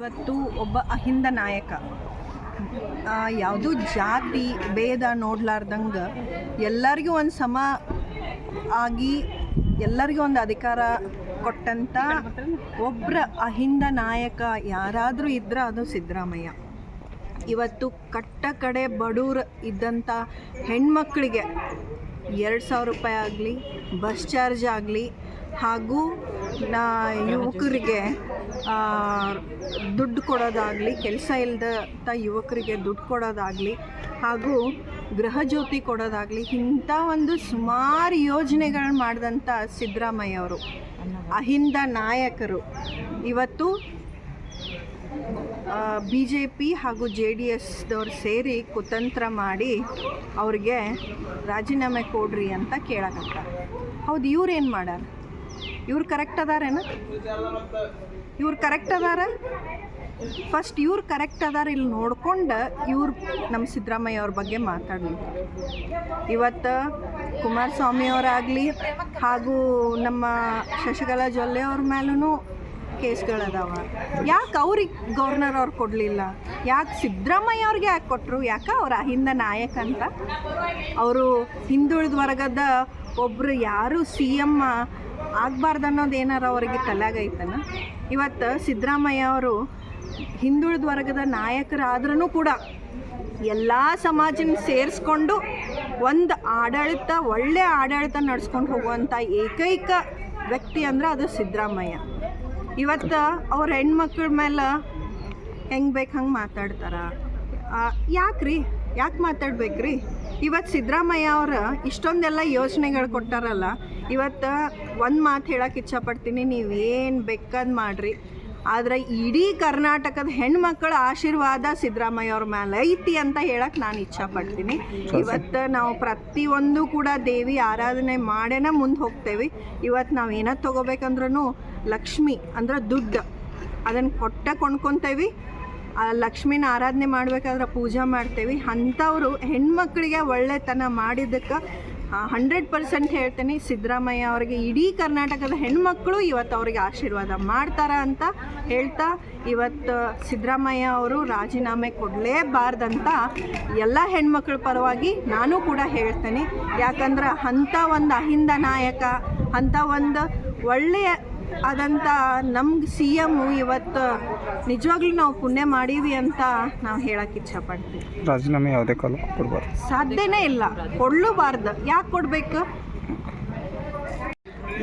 ಇವತ್ತು ಒಬ್ಬ ಅಹಿಂದ ನಾಯಕ ಯಾವುದೂ ಜಾತಿ ಭೇದ ನೋಡ್ಲಾರ್ದಂಗೆ ಎಲ್ಲರಿಗೂ ಒಂದು ಸಮ ಆಗಿ ಎಲ್ಲರಿಗೂ ಒಂದು ಅಧಿಕಾರ ಕೊಟ್ಟಂಥ ಒಬ್ಬರ ಅಹಿಂದ ನಾಯಕ ಯಾರಾದರೂ ಇದ್ದರೆ ಅದು ಸಿದ್ದರಾಮಯ್ಯ. ಇವತ್ತು ಕಟ್ಟ ಕಡೆ ಬಡವ್ರು ಇದ್ದಂಥ ಹೆಣ್ಮಕ್ಳಿಗೆ 2,000 ರೂಪಾಯಿ ಆಗಲಿ, ಬಸ್ ಚಾರ್ಜ್ ಆಗಲಿ, ಹಾಗೂ ಯುವಕರಿಗೆ ದುಡ್ಡು ಕೊಡೋದಾಗಲಿ, ಕೆಲಸ ಇಲ್ಲದಂಥ ಯುವಕರಿಗೆ ದುಡ್ಡು ಕೊಡೋದಾಗಲಿ, ಹಾಗೂ ಗೃಹಜ್ಯೋತಿ ಕೊಡೋದಾಗಲಿ, ಇಂಥ ಒಂದು ಸುಮಾರು ಯೋಜನೆಗಳು ಮಾಡಿದಂಥ ಸಿದ್ದರಾಮಯ್ಯ ಅವರು ಅಹಿಂದ ನಾಯಕರು ಇವತ್ತು BJP ಹಾಗೂ JDSದವ್ರು ಸೇರಿ ಕುತಂತ್ರ ಮಾಡಿ ಅವ್ರಿಗೆ ರಾಜೀನಾಮೆ ಕೊಡ್ರಿ ಅಂತ ಕೇಳಕತ್ತಾರೆ. ಹೌದು, ಇವ್ರೇನು ಮಾಡ್ಯಾರ? ಇವ್ರು ಕರೆಕ್ಟ್ ಅದಾರೇನ? ಇವ್ರು ಕರೆಕ್ಟ್ ಅದಾರ? ಫಸ್ಟ್ ಇವ್ರು ಕರೆಕ್ಟ್ ಅದಾರ ಇಲ್ಲಿ ನೋಡ್ಕೊಂಡು ಇವ್ರು ನಮ್ಮ ಸಿದ್ದರಾಮಯ್ಯ ಅವ್ರ ಬಗ್ಗೆ ಮಾತಾಡಲಿ. ಇವತ್ತು ಕುಮಾರಸ್ವಾಮಿ ಅವರಾಗಲಿ ಹಾಗೂ ನಮ್ಮ ಶಶಿಕಲಾ ಜೊಲ್ಲೆ ಅವ್ರ ಮೇಲೂ ಕೇಸ್ಗಳದಾವ. ಯಾಕೆ ಅವ್ರಿಗೆ ಗವರ್ನರ್ ಅವ್ರು ಕೊಡಲಿಲ್ಲ? ಯಾಕೆ ಸಿದ್ದರಾಮಯ್ಯ ಅವ್ರಿಗೆ ಯಾಕೆ ಕೊಟ್ಟರು? ಯಾಕೆ ಅವ್ರ ಅಹಿಂದ ನಾಯಕ ಅಂತ? ಅವರು ಹಿಂದುಳಿದ ವರ್ಗದ ಒಬ್ಬರು ಯಾರು CM ಆಗಬಾರ್ದು ಅನ್ನೋದು ಏನಾರು ಅವರಿಗೆ ತಲೆಯಾಗೈತನ? ಇವತ್ತು ಸಿದ್ದರಾಮಯ್ಯ ಅವರು ಹಿಂದುಳಿದ ವರ್ಗದ ನಾಯಕರಾದ್ರೂ ಕೂಡ ಎಲ್ಲ ಸಮಾಜನ ಸೇರಿಸ್ಕೊಂಡು ಒಂದು ಆಡಳಿತ, ಒಳ್ಳೆಯ ಆಡಳಿತ ನಡೆಸ್ಕೊಂಡು ಹೋಗುವಂಥ ಏಕೈಕ ವ್ಯಕ್ತಿ ಅಂದ್ರೆ ಅದು ಸಿದ್ದರಾಮಯ್ಯ. ಇವತ್ತು ಅವ್ರ ಹೆಣ್ಮಕ್ಳ ಮೇಲೆ ಹೆಂಗೆ ಬೇಕು ಹಂಗೆ ಮಾತಾಡ್ತಾರೆ. ಯಾಕೆ ಮಾತಾಡ್ಬೇಕ್ರಿ? ಇವತ್ತು ಸಿದ್ದರಾಮಯ್ಯ ಅವ್ರು ಇಷ್ಟೊಂದೆಲ್ಲ ಯೋಜನೆಗಳು ಕೊಟ್ಟಾರಲ್ಲ, ಇವತ್ತು ಒಂದು ಮಾತು ಹೇಳೋಕೆ ಇಚ್ಛಪಡ್ತೀನಿ, ನೀವೇನು ಬೇಕಾದ್ ಮಾಡಿರಿ, ಆದರೆ ಇಡೀ ಕರ್ನಾಟಕದ ಹೆಣ್ಮಕ್ಳ ಆಶೀರ್ವಾದ ಸಿದ್ದರಾಮಯ್ಯ ಅವ್ರ ಮೇಲೆ ಐತಿ ಅಂತ ಹೇಳಕ್ಕೆ ನಾನು ಇಚ್ಛಪಡ್ತೀನಿ. ಇವತ್ತು ನಾವು ಪ್ರತಿಯೊಂದು ಕೂಡ ದೇವಿ ಆರಾಧನೆ ಮಾಡೇನ ಮುಂದೆ ಹೋಗ್ತೇವೆ. ಇವತ್ತು ನಾವು ಏನಾರು ತೊಗೋಬೇಕಂದ್ರೂ ಲಕ್ಷ್ಮಿ ಅಂದ್ರೆ ದುಡ್ಡು, ಅದನ್ನು ಕೊಂಡ್ಕೊತೇವೆ. ಆ ಲಕ್ಷ್ಮಿನ ಆರಾಧನೆ ಮಾಡಬೇಕಾದ್ರೆ ಪೂಜೆ ಮಾಡ್ತೇವೆ. ಅಂಥವರು ಹೆಣ್ಮಕ್ಳಿಗೆ ಒಳ್ಳೆತನ ಮಾಡಿದ್ದಕ್ಕೆ 100% ಹೇಳ್ತೀನಿ, ಸಿದ್ದರಾಮಯ್ಯ ಅವರಿಗೆ ಇಡೀ ಕರ್ನಾಟಕದ ಹೆಣ್ಮಕ್ಳು ಇವತ್ತು ಅವರಿಗೆ ಆಶೀರ್ವಾದ ಮಾಡ್ತಾರೆ ಅಂತ ಹೇಳ್ತಾ, ಇವತ್ತು ಸಿದ್ದರಾಮಯ್ಯ ಅವರು ರಾಜೀನಾಮೆ ಕೊಡಲೇಬಾರ್ದಂತ ಎಲ್ಲ ಹೆಣ್ಮಕ್ಳ ಪರವಾಗಿ ನಾನು ಕೂಡ ಹೇಳ್ತೇನೆ. ಯಾಕಂದ್ರೆ ಅಂಥ ಒಂದು ಅಹಿಂದ ನಾಯಕ, ಅಂಥ ಒಂದು ಒಳ್ಳೆಯ ಆದಂಥ ನಮ್ಗೆ CM ಇವತ್ತು ನಿಜವಾಗ್ಲೂ ನಾವು ಪುಣ್ಯ ಮಾಡೀವಿ ಅಂತ ನಾವು ಹೇಳಕ್ಕೆ ಇಚ್ಛಪಡ್ತೀವಿ. ರಾಜೀನಾಮೆ ಯಾವುದೇ ಕಾಲ ಕೊಡಬಾರ್ದು, ಸಾಧ್ಯನೇ ಇಲ್ಲ, ಕೊಡಲೂಬಾರ್ದು. ಯಾಕೆ ಕೊಡಬೇಕು?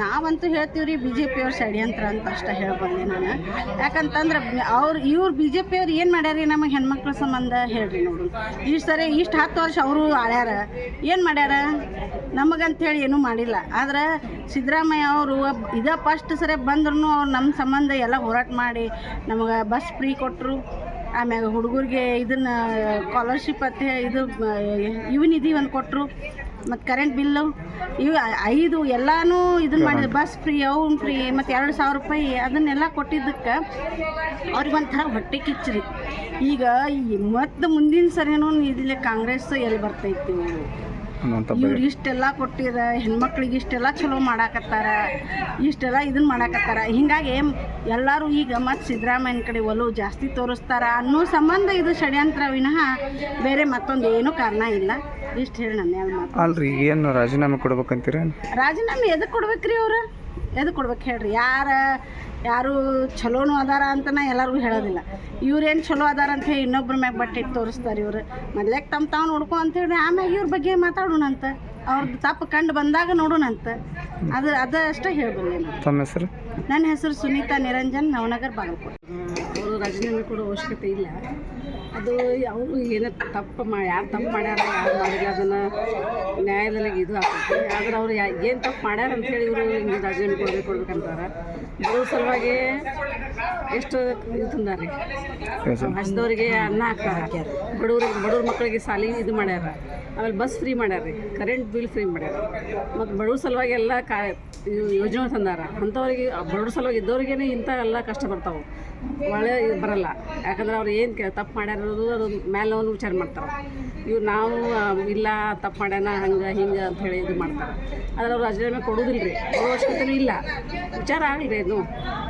ನಾವಂತೂ ಹೇಳ್ತೀವಿ ರೀ, BJP ಅವ್ರು ಷಡ್ಯಂತ್ರ ಅಂತ ಅಷ್ಟೇ ಹೇಳ್ಬಲ್ಲೆ ನಾನು. ಯಾಕಂತಂದ್ರೆ ಇವ್ರು BJP ಅವ್ರು ಏನು ಮಾಡ್ಯಾರ ನಮಗೆ ಹೆಣ್ಮಕ್ಳ ಸಂಬಂಧ ಹೇಳ್ರಿ ನೋಡು. ಇಷ್ಟು 10 ವರ್ಷ ಅವರು ಆಳ್ಯಾರ, ಏನು ಮಾಡ್ಯಾರ? ನಮಗಂತೇಳಿ ಏನೂ ಮಾಡಿಲ್ಲ. ಆದ್ರೆ ಸಿದ್ದರಾಮಯ್ಯ ಅವರು ಫಸ್ಟ್ ಸರಿ ಬಂದ್ರೂ ಅವ್ರು ನಮ್ಮ ಸಂಬಂಧ ಎಲ್ಲ ಹೋರಾಟ ಮಾಡಿ ನಮಗೆ ಬಸ್ ಫ್ರೀ ಕೊಟ್ಟರು. ಆಮ್ಯಾಗ ಹುಡುಗರಿಗೆ ಇದನ್ನು ಸ್ಕಾಲರ್ಶಿಪ್ ಅಂತ ಇವು ನಿಧಿ ಒಂದು ಕೊಟ್ಟರು, ಮತ್ತು ಕರೆಂಟ್ ಬಿಲ್ಲು ಇವು 5 ಎಲ್ಲನೂ ಇದನ್ನು ಮಾಡಿದ್ರು. ಬಸ್ ಫ್ರೀ, ಅವ್ನು ಫ್ರೀ, ಮತ್ತು 2,000 ರೂಪಾಯಿ ಅದನ್ನೆಲ್ಲ ಕೊಟ್ಟಿದ್ದಕ್ಕೆ ಅವ್ರಿಗೆ ಒಂಥರ ಹೊಟ್ಟೆ ಕಿಚ್ಚ್ರಿ. ಈಗ ಮತ್ತು ಮುಂದಿನ ಸರಿನೂ ಇದಿಲ್ಲ, ಕಾಂಗ್ರೆಸ್ ಎಲ್ಲಿ ಬರ್ತೈತಿ? ಇವ್ರು ಇಷ್ಟೆಲ್ಲ ಕೊಟ್ಟಿರ ಹೆಣ್ಮಕ್ಳಿಗೆ ಇಷ್ಟೆಲ್ಲ ಚಲೋ ಮಾಡಾಕತ್ತಾರ, ಇಷ್ಟೆಲ್ಲ ಇದನ್ನು ಮಾಡಾಕತ್ತಾರ. ಹೀಗಾಗಿ ಎಲ್ಲರೂ ಈಗ ಮತ್ತು ಸಿದ್ದರಾಮಯ್ಯನ ಕಡೆ ಒಲವು ಜಾಸ್ತಿ ತೋರಿಸ್ತಾರ ಅನ್ನೋ ಸಂಬಂಧ ಇದು ಷಡ್ಯಂತ್ರ ವಿನಃ ಬೇರೆ ಮತ್ತೊಂದು ಏನೂ ಕಾರಣ ಇಲ್ಲ. ಇಷ್ಟು ಹೇಳಿ ನನ್ನ ಮಾತು. ಅಲ್ರಿ, ಏನು ರಾಜೀನಾಮೆ ಕೊಡ್ಬೇಕಂತೀರ? ರಾಜೀನಾಮೆ ಎದಕ್ಕೆ ಕೊಡ್ಬೇಕ್ರಿ? ಅವ್ರು ಎದಕ್ಕೆ ಕೊಡ್ಬೇಕು ಹೇಳ್ರಿ? ಯಾರು ಚಲೋನು ಅದಾರ ಅಂತ ಎಲ್ಲರಿಗೂ ಹೇಳೋದಿಲ್ಲ. ಇವ್ರೇನು ಚಲೋ ಅದಾರ ಅಂತ ಹೇಳಿ ಇನ್ನೊಬ್ರ ಮ್ಯಾಗ ಬಟ್ಟೆ ತೋರಿಸ್ತಾರೆ. ಇವ್ರು ಮೊದ್ಲೇಗೆ ತಾವು ನೋಡ್ಕೊ ಅಂತೇಳಿ ಆಮ್ಯಾಗ ಇವ್ರ ಬಗ್ಗೆ ಮಾತಾಡೋಣಂತ, ಅವ್ರದ್ದು ತಪ್ಪು ಕಂಡು ಬಂದಾಗ ನೋಡೋಣಂತ. ಅದಷ್ಟೇ ಹೇಳ್ಬಲ್ಲೆ. ತಮ್ಮ ಹೆಸರು? ನನ್ನ ಹೆಸರು ಸುನೀತಾ ನಿರಂಜನ್, ನವನಗರ್, ಬಾಗಲಕೋಟೆ. ಅವರು ರಾಜೀನಾಮೆ ಕೊಡೋ ಅವಶ್ಯಕತೆ ಇಲ್ಲ. ಅದು ಅವರು ಏನೋ ಯಾರು ತಪ್ಪು ಮಾಡ್ಯಾರ, ಯಾರು ಮಾಡಿಲ್ಲ, ಅದನ್ನು ನ್ಯಾಯಾಲಯದಲ್ಲಿ ಇದು ಆಗ್ತೈತಿ. ಆದ್ರೆ ಅವ್ರು ಏನು ತಪ್ಪು ಮಾಡ್ಯಾರ ಅಂಥೇಳಿ ಇವರು ಹಿಂಗೆ ರಾಜೀನಾಮೆ ಕೊಡ್ಬೇಕಂತಾರೆ. ಬಡವ್ರ ಸಲುವಾಗಿ ಎಷ್ಟು ಇದು ತಂದಾರೆ, ಹಸಿದವರಿಗೆ ಅನ್ನ ಹಾಕ್ತಾರೆ, ಬಡವ್ರ ಮಕ್ಕಳಿಗೆ ಸಾಲಿ ಇದು ಮಾಡ್ಯಾರ, ಆಮೇಲೆ ಬಸ್ ಫ್ರೀ ಮಾಡ್ಯಾರ ರೀ, ಕರೆಂಟ್ ಬಿಲ್ ಫ್ರೀ ಮಾಡ್ಯಾರ, ಮತ್ತು ಬಡವ್ರ ಸಲುವಾಗಿ ಎಲ್ಲ ಯೋಜನೆ ತಂದಾರ. ಅಂಥವ್ರಿಗೆ ಬಡವ್ರ ಸಲುವಾಗಿ ಇದ್ದವ್ರಿಗೇ ಇಂಥ ಎಲ್ಲ ಕಷ್ಟ ಬರ್ತಾವೆ, ಒಳ್ಳೆ ಬರಲ್ಲ. ಯಾಕಂದ್ರೆ ಅವ್ರು ಏನು ತಪ್ಪು ಮಾಡ್ಯಾರೋದು ಅದು ಮೇಲೆ ಒಂದು ವಿಚಾರ ಮಾಡ್ತಾರೆ. ಇವ್ರು ನಾವು ಇಲ್ಲ ತಪ್ಪು ಮಾಡ್ಯಾನ ಹಂಗೆ ಹಿಂಗೆ ಅಂತ ಹೇಳಿ ಇದು ಮಾಡ್ತಾರೆ. ಆದರೆ ಅವ್ರು ರಾಜೀನಾಮೆ ಕೊಡೋದಿಲ್ಲ ರೀ, ಕೊಡೋ ಅವಶ್ಯಕತೆನೂ ಇಲ್ಲ. ವಿಚಾರ ಆಗಲಿ ರೀ, ಇದು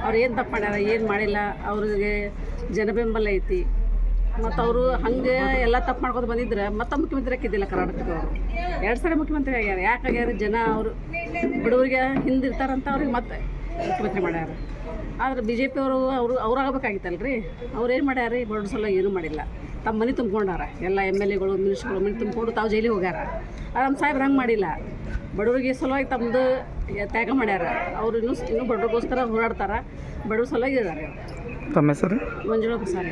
ಅವ್ರು ಏನು ತಪ್ಪು ಮಾಡ್ಯಾರ, ಏನು ಮಾಡಿಲ್ಲ, ಅವ್ರಿಗೆ ಜನಬೆಂಬಲ ಐತಿ. ಮತ್ತು ಅವರು ಹಂಗೆ ಎಲ್ಲ ತಪ್ಪು ಮಾಡ್ಕೊಂಡು ಬಂದಿದ್ರೆ ಮತ್ತೆ ಮುಖ್ಯಮಂತ್ರಿ ಹಾಕಿದ್ದಿಲ್ಲ ಕರ್ನಾಟಕದವರು. 2 ಸಲ ಮುಖ್ಯಮಂತ್ರಿ ಆಗ್ಯಾರ. ಯಾಕೆ ಆಗ್ಯಾರ? ಜನ ಅವರು ಬಡವರಿಗೆ ಹಿಂದಿರ್ತಾರಂತ ಅವ್ರಿಗೆ ಮತ್ತೆ ಮುಖ್ಯಮಂತ್ರಿ ಮಾಡ್ಯಾರ. ಆದ್ರೆ ಬಿ ಜೆ ಪಿಯವರು ಅವ್ರಾಗಬೇಕಾಗಿತ್ತಲ್ಲ ರೀ. ಅವ್ರು ಏನು ಮಾಡ್ಯಾರ ರೀ? ಬಡವ್ರ ಸಲ ಏನೂ ಮಾಡಿಲ್ಲ. ತಮ್ಮ ಮನೆ ತುಂಬ್ಕೊಂಡಾರ. ಎಲ್ಲ MLA ಗಳು ಮಿನಿಸ್ಟ್ರುಗಳು ಮನೆ ತುಂಬಿಕೊಂಡು ತಾವು ಜೈಲಿಗೆ ಹೋಗ್ಯಾರ. ನಮ್ಮ ಸಾಹೇಬ್ರು ಹಂಗೆ ಮಾಡಿಲ್ಲ. ಬಡವರಿಗೆ ಸಲುವಾಗಿ ತಮ್ಮದು ತ್ಯಾಗ ಮಾಡ್ಯಾರ. ಅವರು ಇನ್ನೂ ಬಡವ್ರಿಗೋಸ್ಕರ ಹೋರಾಡ್ತಾರೆ. ಬಡವ್ರ ಸಲುವಾಗಿ ಇದ್ದಾರೆ. ತಮ್ಮ ಹೆಸರು? ಮಂಜುಳಾ ಪ್ರಸಾದ್.